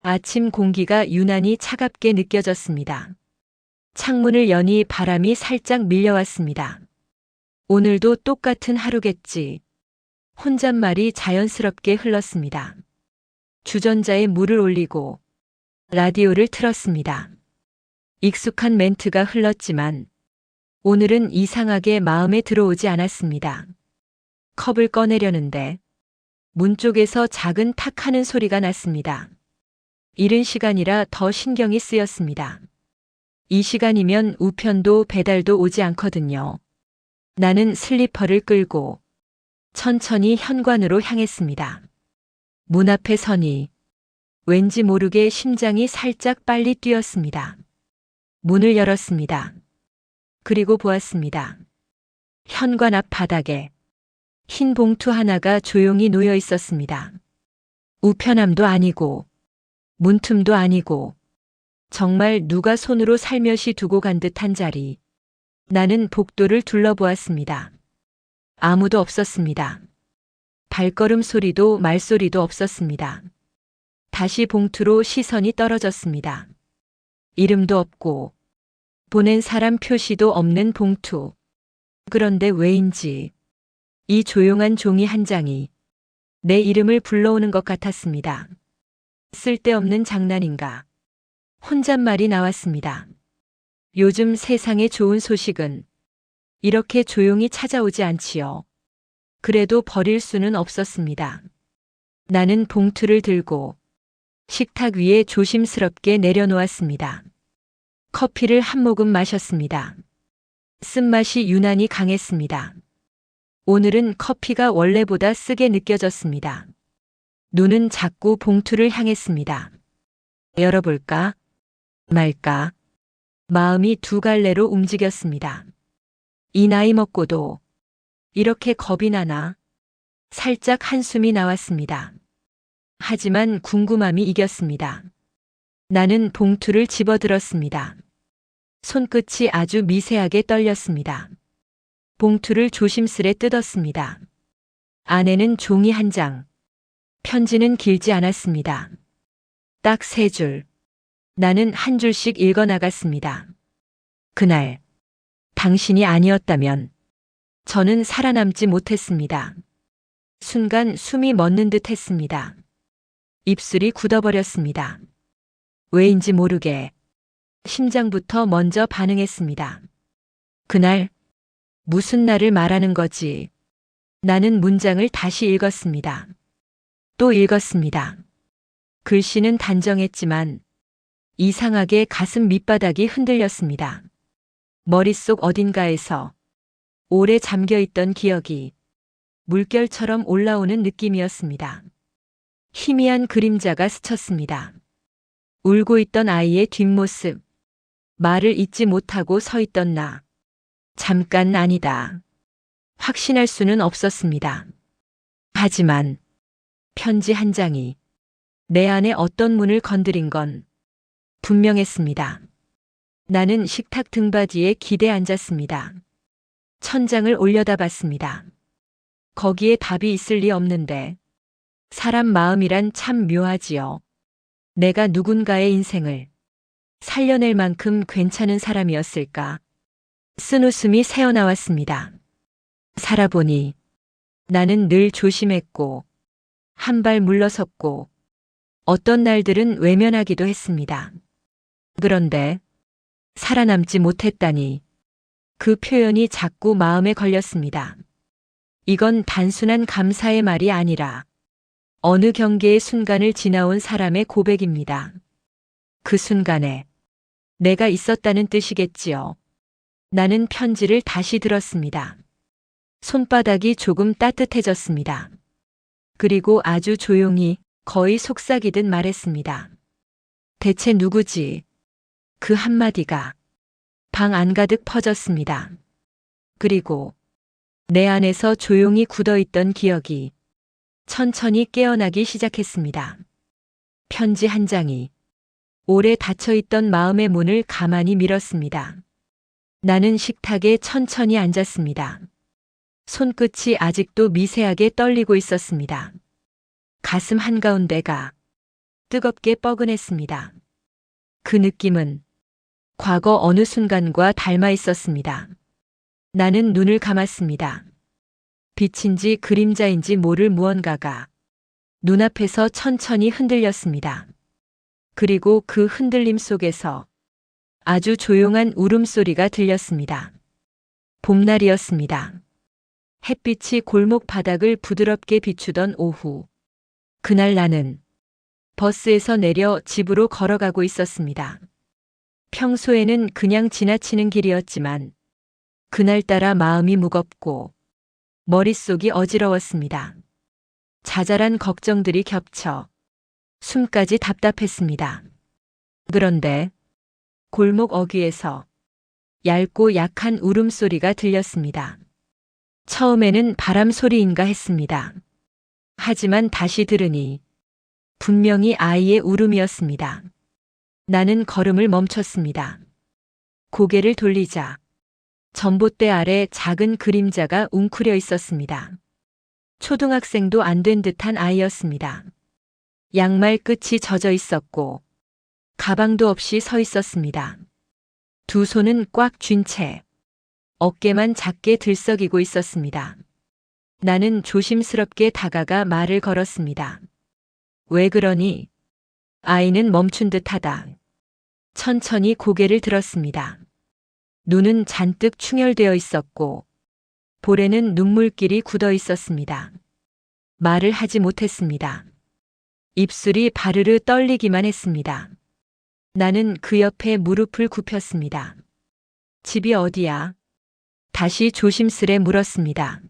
아침 공기가 유난히 차갑게 느껴졌습니다. 창문을 여니 바람이 살짝 밀려왔습니다. 오늘도 똑같은 하루겠지. 혼잣말이 자연스럽게 흘렀습니다. 주전자에 물을 올리고 라디오를 틀었습니다. 익숙한 멘트가 흘렀지만 오늘은 이상하게 마음에 들어오지 않았습니다. 컵을 꺼내려는데 문 쪽에서 작은 탁 하는 소리가 났습니다. 이른 시간이라 더 신경이 쓰였습니다. 이 시간이면 우편도 배달도 오지 않거든요. 나는 슬리퍼를 끌고 천천히 현관으로 향했습니다. 문 앞에 서니 왠지 모르게 심장이 살짝 빨리 뛰었습니다. 문을 열었습니다. 그리고 보았습니다. 현관 앞 바닥에 흰 봉투 하나가 조용히 놓여 있었습니다. 우편함도 아니고 문틈도 아니고 정말 누가 손으로 살며시 두고 간 듯한 자리. 나는 복도를 둘러보았습니다. 아무도 없었습니다. 발걸음 소리도 말소리도 없었습니다. 다시 봉투로 시선이 떨어졌습니다. 이름도 없고 보낸 사람 표시도 없는 봉투. 그런데 왜인지 이 조용한 종이 한 장이 내 이름을 불러오는 것 같았습니다. 쓸데없는 장난인가? 혼잣말이 나왔습니다. 요즘 세상에 좋은 소식은 이렇게 조용히 찾아오지 않지요. 그래도 버릴 수는 없었습니다. 나는 봉투를 들고 식탁 위에 조심스럽게 내려놓았습니다. 커피를 한 모금 마셨습니다. 쓴맛이 유난히 강했습니다. 오늘은 커피가 원래보다 쓰게 느껴졌습니다. 눈은 자꾸 봉투를 향했습니다. 열어볼까? 말까? 마음이 두 갈래로 움직였습니다. 이 나이 먹고도 이렇게 겁이 나나? 살짝 한숨이 나왔습니다. 하지만 궁금함이 이겼습니다. 나는 봉투를 집어들었습니다. 손끝이 아주 미세하게 떨렸습니다. 봉투를 조심스레 뜯었습니다. 안에는 종이 한 장. 편지는 길지 않았습니다. 딱 3줄. 나는 한 줄씩 읽어나갔습니다. 그날 당신이 아니었다면 저는 살아남지 못했습니다. 순간 숨이 멎는 듯 했습니다. 입술이 굳어버렸습니다. 왜인지 모르게 심장부터 먼저 반응했습니다. 그날 무슨 날을 말하는 거지? 나는 문장을 다시 읽었습니다. 또 읽었습니다. 글씨는 단정했지만 이상하게 가슴 밑바닥이 흔들렸습니다. 머릿속 어딘가에서 오래 잠겨있던 기억이 물결처럼 올라오는 느낌이었습니다. 희미한 그림자가 스쳤습니다. 울고 있던 아이의 뒷모습, 말을 잇지 못하고 서 있던 나. 잠깐 아니다. 확신할 수는 없었습니다. 하지만 편지 한 장이 내 안에 어떤 문을 건드린 건 분명했습니다. 나는 식탁 등받이에 기대 앉았습니다. 천장을 올려다봤습니다. 거기에 답이 있을 리 없는데 사람 마음이란 참 묘하지요. 내가 누군가의 인생을 살려낼 만큼 괜찮은 사람이었을까? 쓴웃음이 새어나왔습니다. 살아보니 나는 늘 조심했고 한 발 물러섰고 어떤 날들은 외면하기도 했습니다. 그런데 살아남지 못했다니 그 표현이 자꾸 마음에 걸렸습니다. 이건 단순한 감사의 말이 아니라 어느 경계의 순간을 지나온 사람의 고백입니다. 그 순간에 내가 있었다는 뜻이겠지요. 나는 편지를 다시 들었습니다. 손바닥이 조금 따뜻해졌습니다. 그리고 아주 조용히 거의 속삭이듯 말했습니다. 대체 누구지? 그 한마디가 방 안가득 퍼졌습니다. 그리고 내 안에서 조용히 굳어있던 기억이 천천히 깨어나기 시작했습니다. 편지 한 장이 오래 닫혀있던 마음의 문을 가만히 밀었습니다. 나는 식탁에 천천히 앉았습니다. 손끝이 아직도 미세하게 떨리고 있었습니다. 가슴 한가운데가 뜨겁게 뻐근했습니다. 그 느낌은 과거 어느 순간과 닮아 있었습니다. 나는 눈을 감았습니다. 빛인지 그림자인지 모를 무언가가 눈앞에서 천천히 흔들렸습니다. 그리고 그 흔들림 속에서 아주 조용한 울음소리가 들렸습니다. 봄날이었습니다. 햇빛이 골목 바닥을 부드럽게 비추던 오후. 그날 나는 버스에서 내려 집으로 걸어가고 있었습니다. 평소에는 그냥 지나치는 길이었지만 그날따라 마음이 무겁고 머릿속이 어지러웠습니다. 자잘한 걱정들이 겹쳐 숨까지 답답했습니다. 그런데 골목 어귀에서 얇고 약한 울음소리가 들렸습니다. 처음에는 바람 소리인가 했습니다. 하지만 다시 들으니 분명히 아이의 울음이었습니다. 나는 걸음을 멈췄습니다. 고개를 돌리자 전봇대 아래 작은 그림자가 웅크려 있었습니다. 초등학생도 안 된 듯한 아이였습니다. 양말 끝이 젖어 있었고 가방도 없이 서 있었습니다. 두 손은 꽉 쥔 채 어깨만 작게 들썩이고 있었습니다. 나는 조심스럽게 다가가 말을 걸었습니다. 왜 그러니? 아이는 멈춘 듯하다. 천천히 고개를 들었습니다. 눈은 잔뜩 충혈되어 있었고 볼에는 눈물길이 굳어 있었습니다. 말을 하지 못했습니다. 입술이 바르르 떨리기만 했습니다. 나는 그 옆에 무릎을 굽혔습니다. 집이 어디야? 다시 조심스레 물었습니다.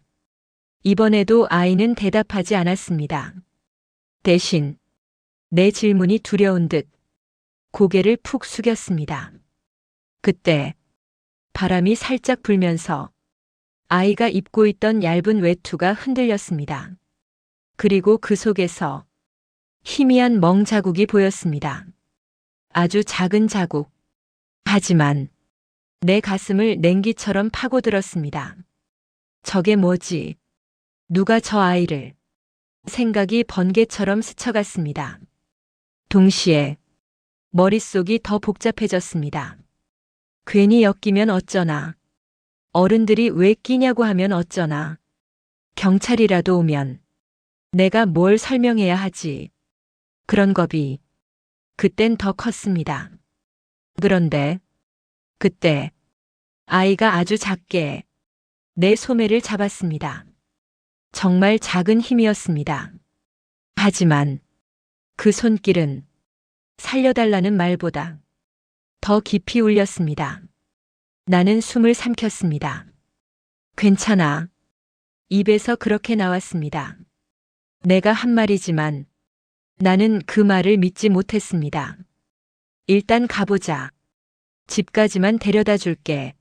이번에도 아이는 대답하지 않았습니다. 대신 내 질문이 두려운 듯 고개를 푹 숙였습니다. 그때 바람이 살짝 불면서 아이가 입고 있던 얇은 외투가 흔들렸습니다. 그리고 그 속에서 희미한 멍 자국이 보였습니다. 아주 작은 자국. 하지만 내 가슴을 냉기처럼 파고들었습니다. 저게 뭐지? 누가 저 아이를? 생각이 번개처럼 스쳐갔습니다. 동시에 머릿속이 더 복잡해졌습니다. 괜히 엮이면 어쩌나. 어른들이 왜 끼냐고 하면 어쩌나. 경찰이라도 오면 내가 뭘 설명해야 하지. 그런 겁이 그땐 더 컸습니다. 그런데 그때 아이가 아주 작게 내 소매를 잡았습니다. 정말 작은 힘이었습니다. 하지만 그 손길은 살려달라는 말보다 더 깊이 울렸습니다. 나는 숨을 삼켰습니다. 괜찮아. 입에서 그렇게 나왔습니다. 내가 한 말이지만 나는 그 말을 믿지 못했습니다. 일단 가보자. 집까지만 데려다 줄게.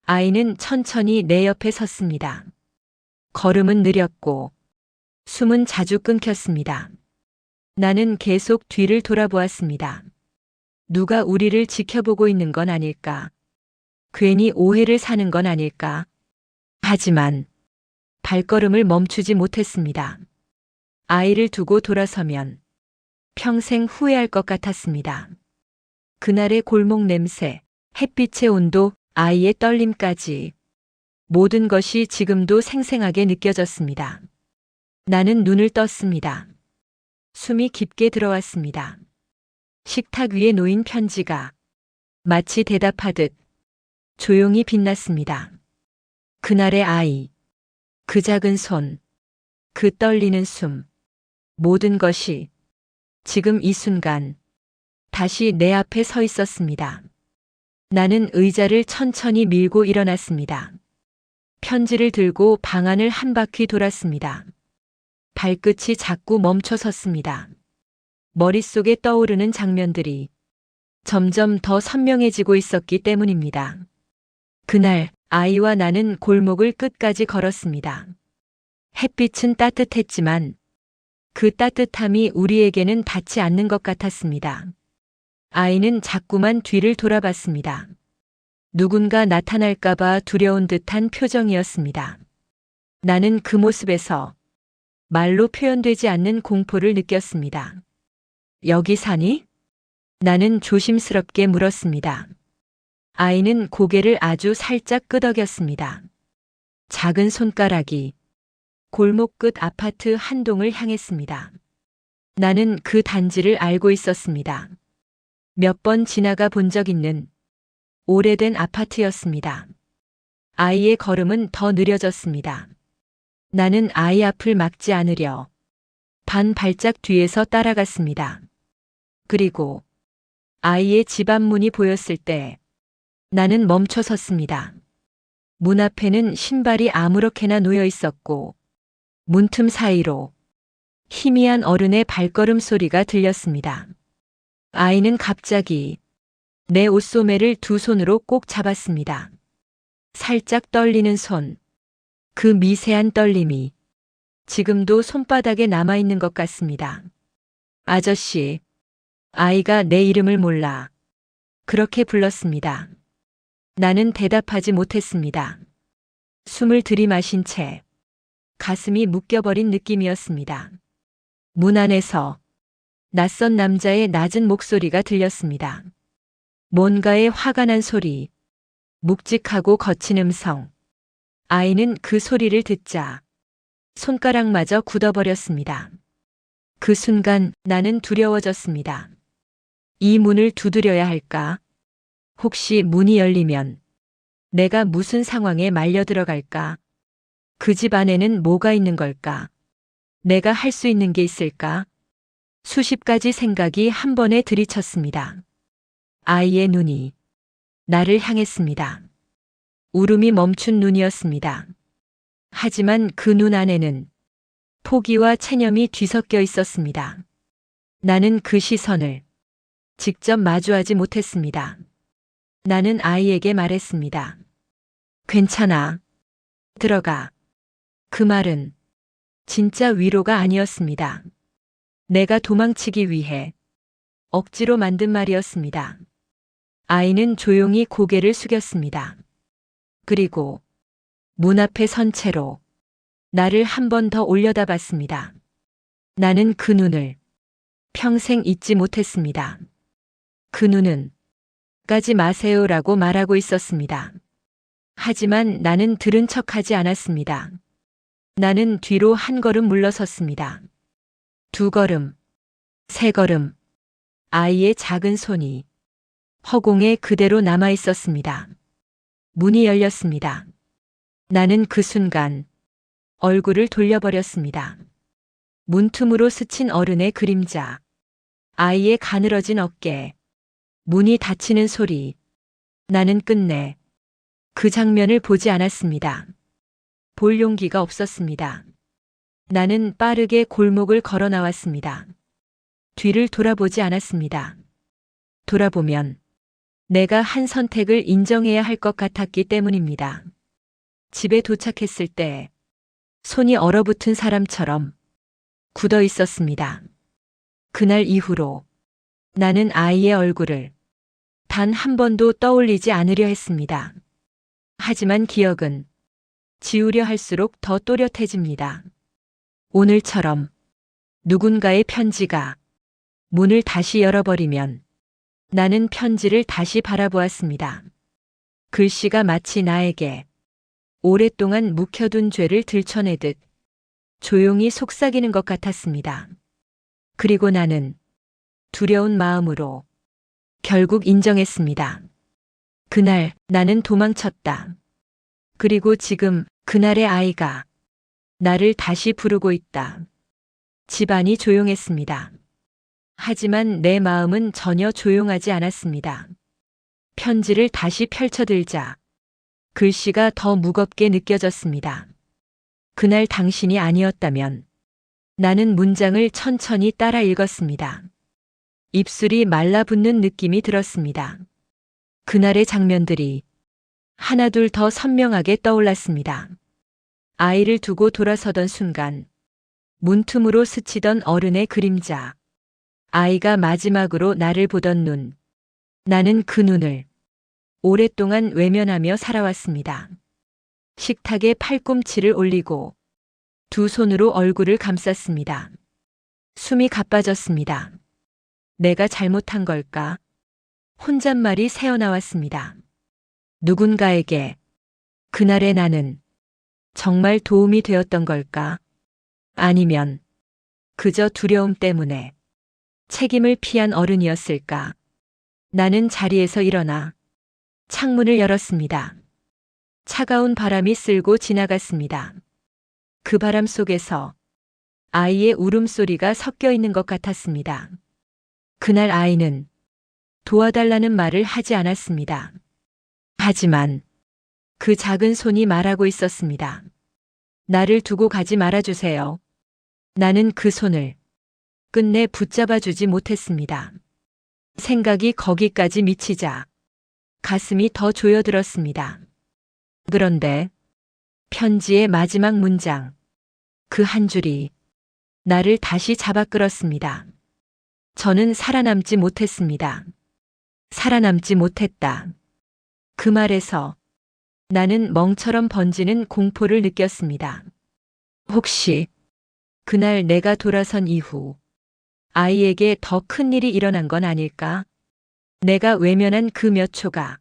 아이는 천천히 내 옆에 섰습니다. 걸음은 느렸고 숨은 자주 끊겼습니다. 나는 계속 뒤를 돌아보았습니다. 누가 우리를 지켜보고 있는 건 아닐까? 괜히 오해를 사는 건 아닐까? 하지만 발걸음을 멈추지 못했습니다. 아이를 두고 돌아서면 평생 후회할 것 같았습니다. 그날의 골목 냄새, 햇빛의 온도, 아이의 떨림까지 모든 것이 지금도 생생하게 느껴졌습니다. 나는 눈을 떴습니다. 숨이 깊게 들어왔습니다. 식탁 위에 놓인 편지가 마치 대답하듯 조용히 빛났습니다. 그날의 아이, 그 작은 손, 그 떨리는 숨, 모든 것이 지금 이 순간 다시 내 앞에 서 있었습니다. 나는 의자를 천천히 밀고 일어났습니다. 편지를 들고 방 안을 한 바퀴 돌았습니다. 발끝이 자꾸 멈춰 섰습니다. 머릿속에 떠오르는 장면들이 점점 더 선명해지고 있었기 때문입니다. 그날 아이와 나는 골목을 끝까지 걸었습니다. 햇빛은 따뜻했지만 그 따뜻함이 우리에게는 닿지 않는 것 같았습니다. 아이는 자꾸만 뒤를 돌아봤습니다. 누군가 나타날까봐 두려운 듯한 표정이었습니다. 나는 그 모습에서 말로 표현되지 않는 공포를 느꼈습니다. 여기 사니? 나는 조심스럽게 물었습니다. 아이는 고개를 아주 살짝 끄덕였습니다. 작은 손가락이 골목 끝 아파트 한 동을 향했습니다. 나는 그 단지를 알고 있었습니다. 몇 번 지나가 본 적 있는 오래된 아파트였습니다. 아이의 걸음은 더 느려졌습니다. 나는 아이 앞을 막지 않으려 반 발짝 뒤에서 따라갔습니다. 그리고 아이의 집 앞문이 보였을 때 나는 멈춰 섰습니다. 문 앞에는 신발이 아무렇게나 놓여 있었고 문틈 사이로 희미한 어른의 발걸음 소리가 들렸습니다. 아이는 갑자기 내 옷소매를 두 손으로 꼭 잡았습니다. 살짝 떨리는 손, 그 미세한 떨림이 지금도 손바닥에 남아있는 것 같습니다. 아저씨, 아이가 내 이름을 몰라 그렇게 불렀습니다. 나는 대답하지 못했습니다. 숨을 들이마신 채 가슴이 묶여버린 느낌이었습니다. 문 안에서 낯선 남자의 낮은 목소리가 들렸습니다. 뭔가에 화가 난 소리, 묵직하고 거친 음성. 아이는 그 소리를 듣자 손가락마저 굳어버렸습니다. 그 순간 나는 두려워졌습니다. 이 문을 두드려야 할까? 혹시 문이 열리면 내가 무슨 상황에 말려 들어갈까? 그 집 안에는 뭐가 있는 걸까? 내가 할 수 있는 게 있을까? 수십 가지 생각이 한 번에 들이쳤습니다. 아이의 눈이 나를 향했습니다. 울음이 멈춘 눈이었습니다. 하지만 그 눈 안에는 포기와 체념이 뒤섞여 있었습니다. 나는 그 시선을 직접 마주하지 못했습니다. 나는 아이에게 말했습니다. 괜찮아. 들어가. 그 말은 진짜 위로가 아니었습니다. 내가 도망치기 위해 억지로 만든 말이었습니다. 아이는 조용히 고개를 숙였습니다. 그리고 문 앞에 선 채로 나를 한 번 더 올려다봤습니다. 나는 그 눈을 평생 잊지 못했습니다. 그 눈은 가지 마세요라고 말하고 있었습니다. 하지만 나는 들은 척하지 않았습니다. 나는 뒤로 한 걸음 물러섰습니다. 두 걸음, 세 걸음, 아이의 작은 손이 허공에 그대로 남아 있었습니다. 문이 열렸습니다. 나는 그 순간 얼굴을 돌려버렸습니다. 문틈으로 스친 어른의 그림자, 아이의 가늘어진 어깨, 문이 닫히는 소리. 나는 끝내 그 장면을 보지 않았습니다. 볼 용기가 없었습니다. 나는 빠르게 골목을 걸어 나왔습니다. 뒤를 돌아보지 않았습니다. 돌아보면 내가 한 선택을 인정해야 할 것 같았기 때문입니다. 집에 도착했을 때 손이 얼어붙은 사람처럼 굳어 있었습니다. 그날 이후로 나는 아이의 얼굴을 단 한 번도 떠올리지 않으려 했습니다. 하지만 기억은 지우려 할수록 더 또렷해집니다. 오늘처럼 누군가의 편지가 문을 다시 열어버리면 나는 편지를 다시 바라보았습니다. 글씨가 마치 나에게 오랫동안 묵혀둔 죄를 들춰내듯 조용히 속삭이는 것 같았습니다. 그리고 나는 두려운 마음으로 결국 인정했습니다. 그날 나는 도망쳤다. 그리고 지금 그날의 아이가 나를 다시 부르고 있다. 집안이 조용했습니다. 하지만 내 마음은 전혀 조용하지 않았습니다. 편지를 다시 펼쳐들자 글씨가 더 무겁게 느껴졌습니다. 그날 당신이 아니었다면. 나는 문장을 천천히 따라 읽었습니다. 입술이 말라붙는 느낌이 들었습니다. 그날의 장면들이 하나둘 더 선명하게 떠올랐습니다. 아이를 두고 돌아서던 순간 문틈으로 스치던 어른의 그림자, 아이가 마지막으로 나를 보던 눈. 나는 그 눈을 오랫동안 외면하며 살아왔습니다. 식탁에 팔꿈치를 올리고 두 손으로 얼굴을 감쌌습니다. 숨이 가빠졌습니다. 내가 잘못한 걸까? 혼잣말이 새어나왔습니다. 누군가에게 그날의 나는 정말 도움이 되었던 걸까? 아니면 그저 두려움 때문에 책임을 피한 어른이었을까? 나는 자리에서 일어나 창문을 열었습니다. 차가운 바람이 쓸고 지나갔습니다. 그 바람 속에서 아이의 울음소리가 섞여 있는 것 같았습니다. 그날 아이는 도와달라는 말을 하지 않았습니다. 하지만 그 작은 손이 말하고 있었습니다. 나를 두고 가지 말아주세요. 나는 그 손을 끝내 붙잡아 주지 못했습니다. 생각이 거기까지 미치자 가슴이 더 조여들었습니다. 그런데 편지의 마지막 문장, 그 한 줄이 나를 다시 잡아 끌었습니다. 저는 살아남지 못했습니다. 살아남지 못했다. 그 말에서 나는 멍처럼 번지는 공포를 느꼈습니다. 혹시 그날 내가 돌아선 이후 아이에게 더 큰 일이 일어난 건 아닐까? 내가 외면한 그 몇 초가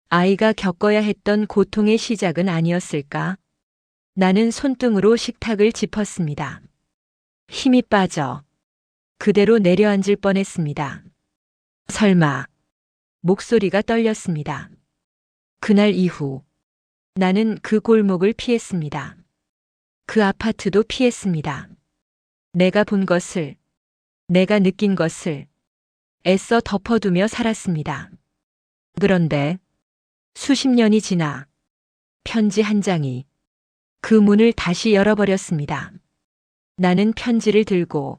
아이가 겪어야 했던 고통의 시작은 아니었을까? 나는 손등으로 식탁을 짚었습니다. 힘이 빠져 그대로 내려앉을 뻔했습니다. 설마. 목소리가 떨렸습니다. 그날 이후 나는 그 골목을 피했습니다. 그 아파트도 피했습니다. 내가 본 것을, 내가 느낀 것을 애써 덮어두며 살았습니다. 그런데 수십 년이 지나 편지 한 장이 그 문을 다시 열어버렸습니다. 나는 편지를 들고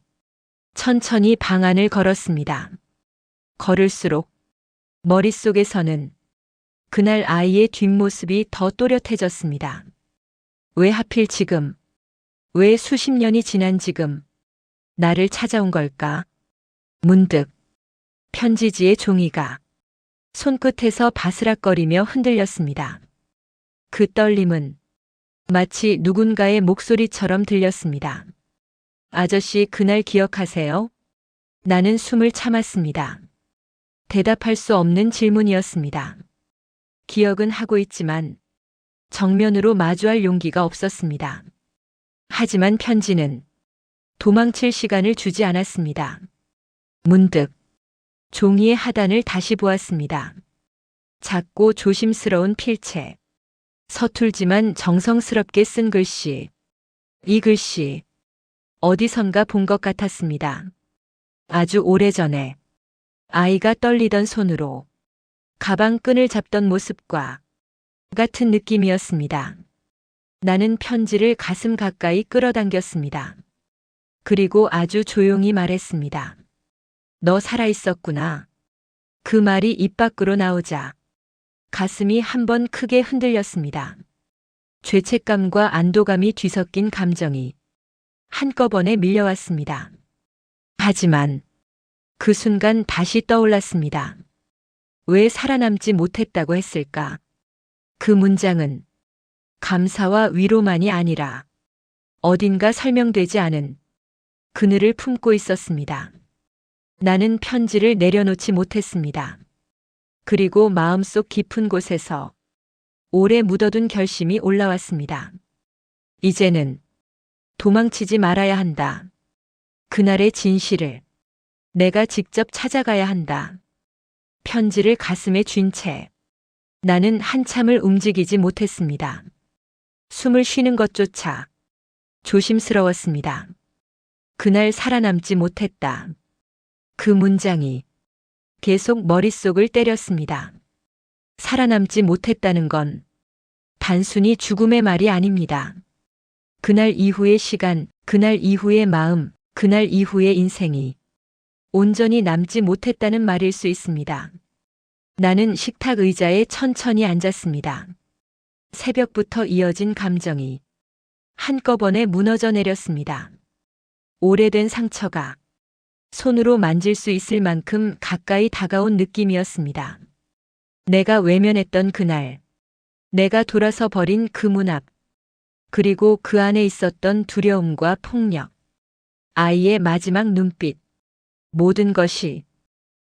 천천히 방 안을 걸었습니다. 걸을수록 머릿속에서는 그날 아이의 뒷모습이 더 또렷해졌습니다. 왜 하필 지금, 왜 수십 년이 지난 지금 나를 찾아온 걸까? 문득 편지지의 종이가 손끝에서 바스락거리며 흔들렸습니다. 그 떨림은 마치 누군가의 목소리처럼 들렸습니다. 아저씨, 그날 기억하세요? 나는 숨을 참았습니다. 대답할 수 없는 질문이었습니다. 기억은 하고 있지만 정면으로 마주할 용기가 없었습니다. 하지만 편지는 도망칠 시간을 주지 않았습니다. 문득 종이의 하단을 다시 보았습니다. 작고 조심스러운 필체. 서툴지만 정성스럽게 쓴 글씨. 이 글씨 어디선가 본 것 같았습니다. 아주 오래전에 아이가 떨리던 손으로 가방 끈을 잡던 모습과 같은 느낌이었습니다. 나는 편지를 가슴 가까이 끌어당겼습니다. 그리고 아주 조용히 말했습니다. 너 살아있었구나. 그 말이 입 밖으로 나오자 가슴이 한번 크게 흔들렸습니다. 죄책감과 안도감이 뒤섞인 감정이 한꺼번에 밀려왔습니다. 하지만 그 순간 다시 떠올랐습니다. 왜 살아남지 못했다고 했을까? 그 문장은 감사와 위로만이 아니라 어딘가 설명되지 않은 그늘을 품고 있었습니다. 나는 편지를 내려놓지 못했습니다. 그리고 마음속 깊은 곳에서 오래 묻어둔 결심이 올라왔습니다. 이제는 도망치지 말아야 한다. 그날의 진실을 내가 직접 찾아가야 한다. 편지를 가슴에 쥔 채 나는 한참을 움직이지 못했습니다. 숨을 쉬는 것조차 조심스러웠습니다. 그날 살아남지 못했다. 그 문장이 계속 머릿속을 때렸습니다. 살아남지 못했다는 건 단순히 죽음의 말이 아닙니다. 그날 이후의 시간, 그날 이후의 마음, 그날 이후의 인생이 온전히 남지 못했다는 말일 수 있습니다. 나는 식탁 의자에 천천히 앉았습니다. 새벽부터 이어진 감정이 한꺼번에 무너져 내렸습니다. 오래된 상처가 손으로 만질 수 있을 만큼 가까이 다가온 느낌이었습니다. 내가 외면했던 그날, 내가 돌아서 버린 그 문 앞, 그리고 그 안에 있었던 두려움과 폭력, 아이의 마지막 눈빛, 모든 것이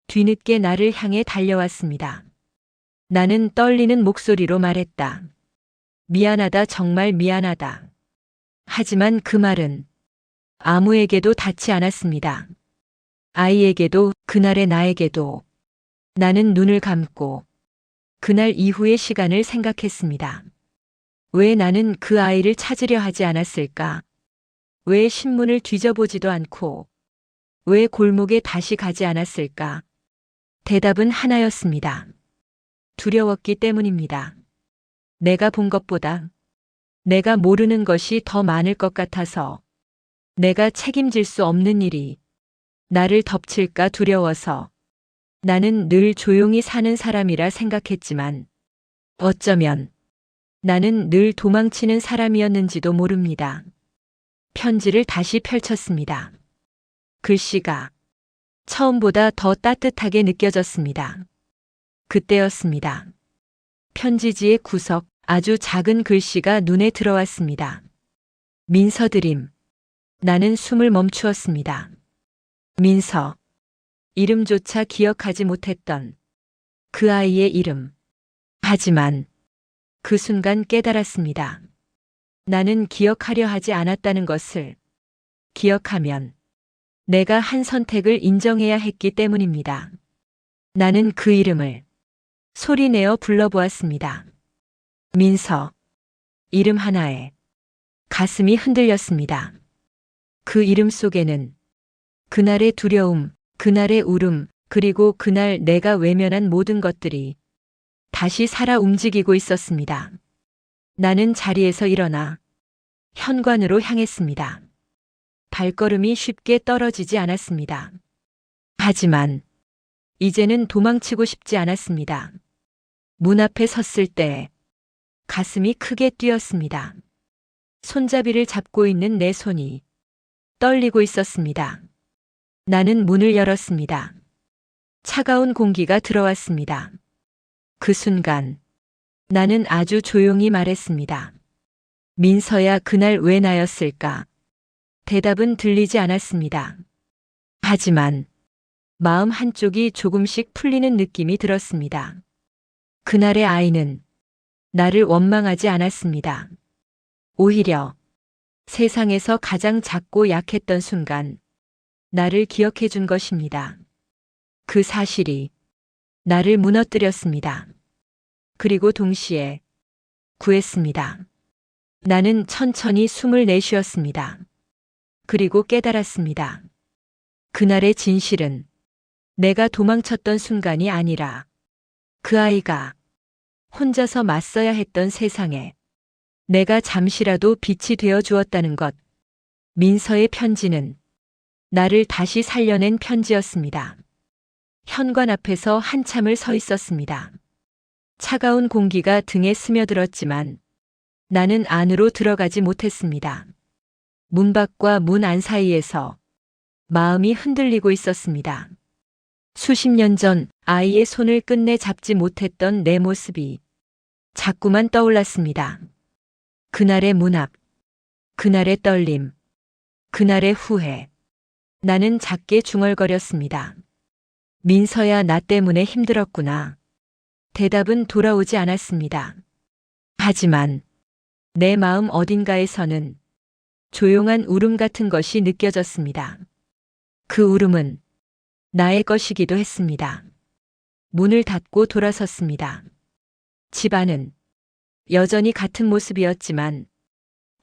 뒤늦게 나를 향해 달려왔습니다. 나는 떨리는 목소리로 말했다. 미안하다, 정말 미안하다. 하지만 그 말은 아무에게도 닿지 않았습니다. 아이에게도, 그날의 나에게도. 나는 눈을 감고 그날 이후의 시간을 생각했습니다. 왜 나는 그 아이를 찾으려 하지 않았을까? 왜 신문을 뒤져보지도 않고 왜 골목에 다시 가지 않았을까? 대답은 하나였습니다. 두려웠기 때문입니다. 내가 본 것보다 내가 모르는 것이 더 많을 것 같아서, 내가 책임질 수 없는 일이 나를 덮칠까 두려워서. 나는 늘 조용히 사는 사람이라 생각했지만 어쩌면 나는 늘 도망치는 사람이었는지도 모릅니다. 편지를 다시 펼쳤습니다. 글씨가 처음보다 더 따뜻하게 느껴졌습니다. 그때였습니다. 편지지의 구석, 아주 작은 글씨가 눈에 들어왔습니다. 민서드림. 나는 숨을 멈추었습니다. 민서. 이름조차 기억하지 못했던 그 아이의 이름. 하지만 그 순간 깨달았습니다. 나는 기억하려 하지 않았다는 것을. 기억하면 내가 한 선택을 인정해야 했기 때문입니다. 나는 그 이름을 소리내어 불러보았습니다. 민서. 이름 하나에 가슴이 흔들렸습니다. 그 이름 속에는 그날의 두려움, 그날의 울음, 그리고 그날 내가 외면한 모든 것들이 다시 살아 움직이고 있었습니다. 나는 자리에서 일어나 현관으로 향했습니다. 발걸음이 쉽게 떨어지지 않았습니다. 하지만 이제는 도망치고 싶지 않았습니다. 문 앞에 섰을 때 가슴이 크게 뛰었습니다. 손잡이를 잡고 있는 내 손이 떨리고 있었습니다. 나는 문을 열었습니다. 차가운 공기가 들어왔습니다. 그 순간 나는 아주 조용히 말했습니다. 민서야, 그날 왜 나였을까? 대답은 들리지 않았습니다. 하지만 마음 한쪽이 조금씩 풀리는 느낌이 들었습니다. 그날의 아이는 나를 원망하지 않았습니다. 오히려 세상에서 가장 작고 약했던 순간 나를 기억해 준 것입니다. 그 사실이 나를 무너뜨렸습니다. 그리고 동시에 구했습니다. 나는 천천히 숨을 내쉬었습니다. 그리고 깨달았습니다. 그날의 진실은 내가 도망쳤던 순간이 아니라 그 아이가 혼자서 맞서야 했던 세상에 내가 잠시라도 빛이 되어 주었다는 것. 민서의 편지는 나를 다시 살려낸 편지였습니다. 현관 앞에서 한참을 서 있었습니다. 차가운 공기가 등에 스며들었지만 나는 안으로 들어가지 못했습니다. 문 밖과 문 안 사이에서 마음이 흔들리고 있었습니다. 수십 년 전 아이의 손을 끝내 잡지 못했던 내 모습이 자꾸만 떠올랐습니다. 그날의 문 앞, 그날의 떨림, 그날의 후회. 나는 작게 중얼거렸습니다. 민서야, 나 때문에 힘들었구나. 대답은 돌아오지 않았습니다. 하지만 내 마음 어딘가에서는 조용한 울음 같은 것이 느껴졌습니다. 그 울음은 나의 것이기도 했습니다. 문을 닫고 돌아섰습니다. 집안은 여전히 같은 모습이었지만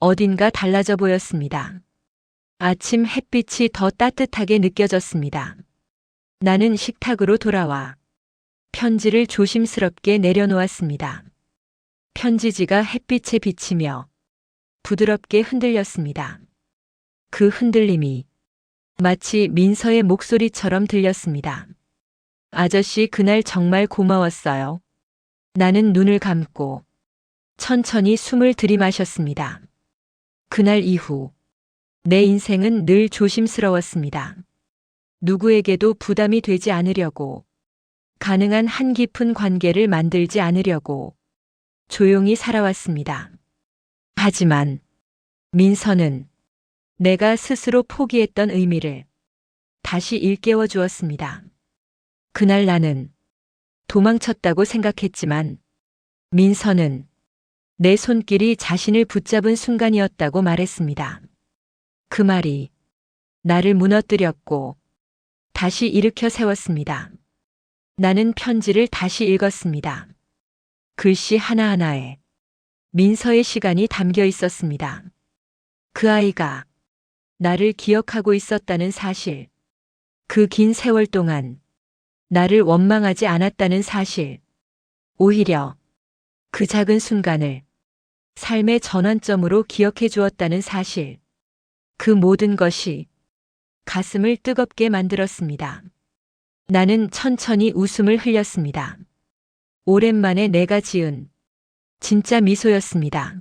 어딘가 달라져 보였습니다. 아침 햇빛이 더 따뜻하게 느껴졌습니다. 나는 식탁으로 돌아와 편지를 조심스럽게 내려놓았습니다. 편지지가 햇빛에 비치며 부드럽게 흔들렸습니다. 그 흔들림이 마치 민서의 목소리처럼 들렸습니다. 아저씨, 그날 정말 고마웠어요. 나는 눈을 감고 천천히 숨을 들이마셨습니다. 그날 이후 내 인생은 늘 조심스러웠습니다. 누구에게도 부담이 되지 않으려고, 가능한 한 깊은 관계를 만들지 않으려고 조용히 살아왔습니다. 하지만 민서는 내가 스스로 포기했던 의미를 다시 일깨워 주었습니다. 그날 나는 도망쳤다고 생각했지만 민서는 내 손길이 자신을 붙잡은 순간이었다고 말했습니다. 그 말이 나를 무너뜨렸고 다시 일으켜 세웠습니다. 나는 편지를 다시 읽었습니다. 글씨 하나하나에 민서의 시간이 담겨 있었습니다. 그 아이가 나를 기억하고 있었다는 사실, 그 긴 세월 동안 나를 원망하지 않았다는 사실, 오히려 그 작은 순간을 삶의 전환점으로 기억해 주었다는 사실, 그 모든 것이 가슴을 뜨겁게 만들었습니다. 나는 천천히 웃음을 흘렸습니다. 오랜만에 내가 지은 진짜 미소였습니다.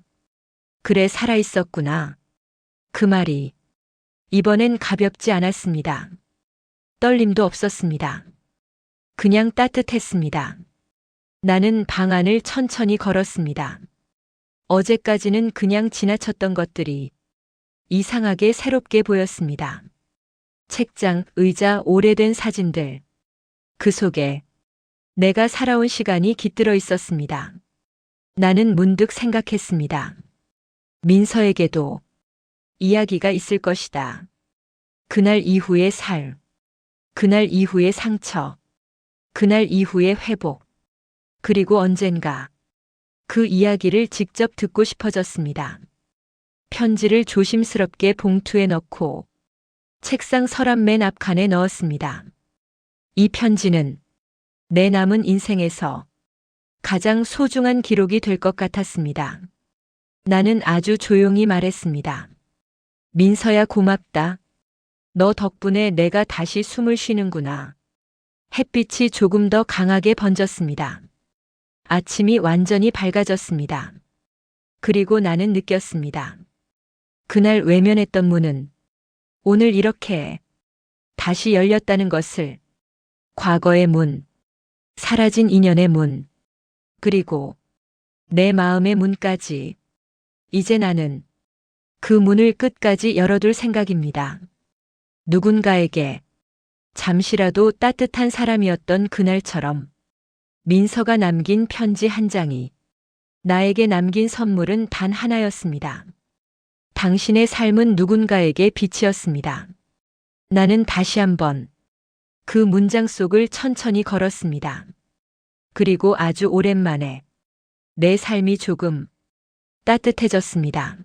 그래, 살아있었구나. 그 말이 이번엔 가볍지 않았습니다. 떨림도 없었습니다. 그냥 따뜻했습니다. 나는 방 안을 천천히 걸었습니다. 어제까지는 그냥 지나쳤던 것들이 이상하게 새롭게 보였습니다. 책장, 의자, 오래된 사진들. 그 속에 내가 살아온 시간이 깃들어 있었습니다. 나는 문득 생각했습니다. 민서에게도 이야기가 있을 것이다. 그날 이후의 삶, 그날 이후의 상처, 그날 이후의 회복, 그리고 언젠가 그 이야기를 직접 듣고 싶어졌습니다. 편지를 조심스럽게 봉투에 넣고 책상 서랍 맨 앞칸에 넣었습니다. 이 편지는 내 남은 인생에서 가장 소중한 기록이 될 것 같았습니다. 나는 아주 조용히 말했습니다. 민서야, 고맙다. 너 덕분에 내가 다시 숨을 쉬는구나. 햇빛이 조금 더 강하게 번졌습니다. 아침이 완전히 밝아졌습니다. 그리고 나는 느꼈습니다. 그날 외면했던 문은 오늘 이렇게 다시 열렸다는 것을. 과거의 문, 사라진 인연의 문, 그리고 내 마음의 문까지. 이제 나는 그 문을 끝까지 열어둘 생각입니다. 누군가에게 잠시라도 따뜻한 사람이었던 그날처럼 민서가 남긴 편지 한 장이 나에게 남긴 선물은 단 하나였습니다. 당신의 삶은 누군가에게 빛이었습니다. 나는 다시 한번 그 문장 속을 천천히 걸었습니다. 그리고 아주 오랜만에 내 삶이 조금 따뜻해졌습니다.